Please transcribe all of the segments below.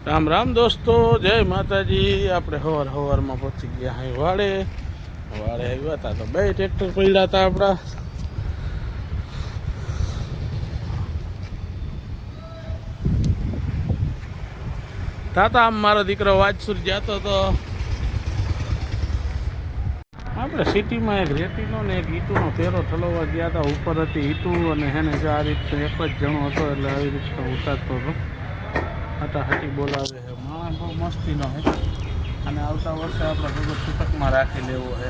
રામ રામ દોસ્તો, જય માતાજી। આપણે હવારમાં પહોંચી ગયા હા વાડે આવ્યા હતા તો બે ટ્રેક્ટર પડ્યા હતા આપણા। તાતા આમ મારો દીકરો વાજસુર જતો તો આપણે સિટીમાં એક રેતીનો ને એક ઈંટુનો ફેરો ઠલવવા ગયા હતા। ઉપર હતી ઈંટું અને હેને જો આ રીતે એક જ જણો હતો એટલે આવી રીતે ઉતારતો હતો। હટાહટી બોલાવે છે, માણસ બહુ મસ્તીનો છે અને આવતા વર્ષે આપણે બધું છૂટકમાં રાખી લેવું છે।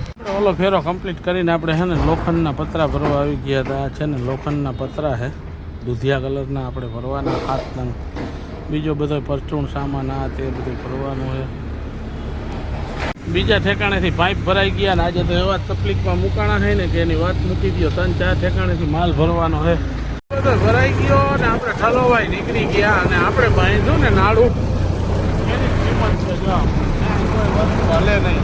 આપણે ઓલો ફેરો કમ્પ્લીટ કરીને આપણે છે ને લોખંડના પતરા ભરવા આવી ગયા હતા। છે ને લોખંડના પતરા છે દૂધિયા કલરના, આપણે ભરવાના 7 નંગ। બીજો બધો પરચૂણ સામાન આ તે બધું ભરવાનું છે। બીજા ઠેકાણેથી પાઇપ ભરાઈ ગયા ને આજે તો એવા તકલીફમાં મુકાણા છે ને કે એની વાત મૂકી દો। 3-4 ઠેકાણેથી માલ ભરવાનો છે, બધો ભરાઈ ગયો ને આપણે ઠલોવાઈ નીકળી ગયા અને આપણે બાંધ્યું ને નાડું એની કિંમત છે। જો કોઈ વસ્તુ હલે નહીં,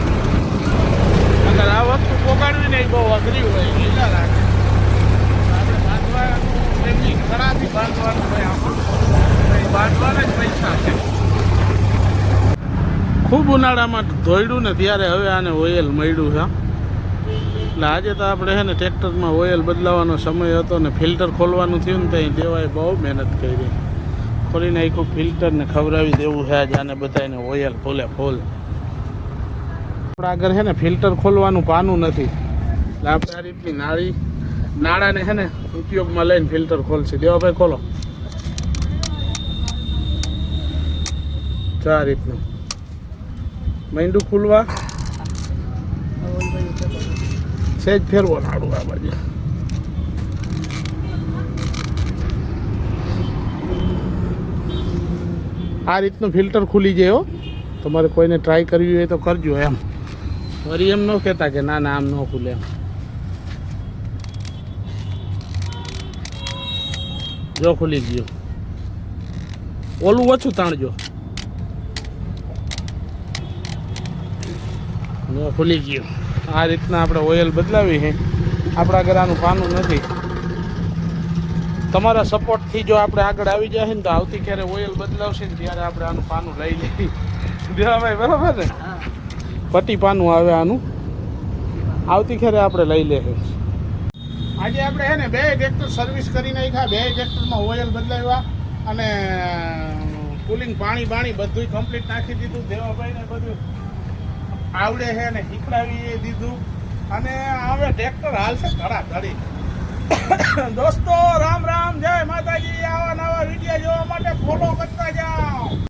અગર આ વસ્તુ પોગાડવી નહીં બહુ અઘરી હોય, લીલા રાખે આપણે બાંધવાનું એમની ખરાથી બાંધવાનું હોય, આમાં બાંધવાના જ પૈસા છે। ખૂબ ઉનાળામાં ધોઈડું ને ત્યારે હવે આને ઓઇલ મળ્યું છે, એટલે આજે તો આપણે છે ને ટ્રેક્ટરમાં ઓઇલ બદલાવાનો સમય હતો ને ફિલ્ટર ખોલવાનું થયું ને ત્યાં દેવાએ બહુ મહેનત કરી, ખોલી નાખ્યું ફિલ્ટર ને ખવડાવી દેવું છે આજે આને બધાને ઓઇલ ફૂલે ફૂલ। આપણે આગળ છે ને ફિલ્ટર ખોલવાનું પાનું નથી, એટલે આપણે આ રીતની નાળાને છે ને ઉપયોગમાં લઈને ફિલ્ટર ખોલશે। દેવાભાઈ ખોલો, આ રીતનું માંડું ખુલવા સહેજ ફેરવો નાડું આ બાજુ। આ રીતનું ફિલ્ટર ખુલી જાય હો, તમારે કોઈને ટ્રાય કરવી હોય તો કરજો એમ, વળી એમ ન કહેતા કે ના ના આમ ન ખુલે એમ। જો ખુલી ગયો, ઓલું ઓછું તાણજો, ખુલી ગયું। આ રીતના આપણે ઓઇલ બદલાવી છે, આપણા ઘર આનું પાનું નથી। તમારા સપોર્ટથી જો આપણે આગળ આવી જાય ને તો આવતી ક્યારે ઓઇલ બદલાવશે ને ત્યારે આપણે આનું પાનું લઈ લઈએ। દેવાભાઈ બરાબર ને, પટ્ટી પાનું આવે આનું, આવતી ક્યારે આપણે લઈ લઈએ। આજે આપણે છે ને 2 ટ્રેક્ટર સર્વિસ કરી નાખ્યા, 2 ટ્રેક્ટરમાં ઓઇલ બદલાવ્યા અને કુલિંગ પાણી બધું કમ્પ્લીટ નાખી દીધું। દેવાભાઈને બધું આવડે છે ને શીખડાવી દીધું અને હવે ટ્રેક્ટર હાલશે ધડાધડી। દોસ્તો રામ રામ, જય માતાજી। આવા નવા વિડીયો જોવા માટે ફોલો કરતા જાઓ।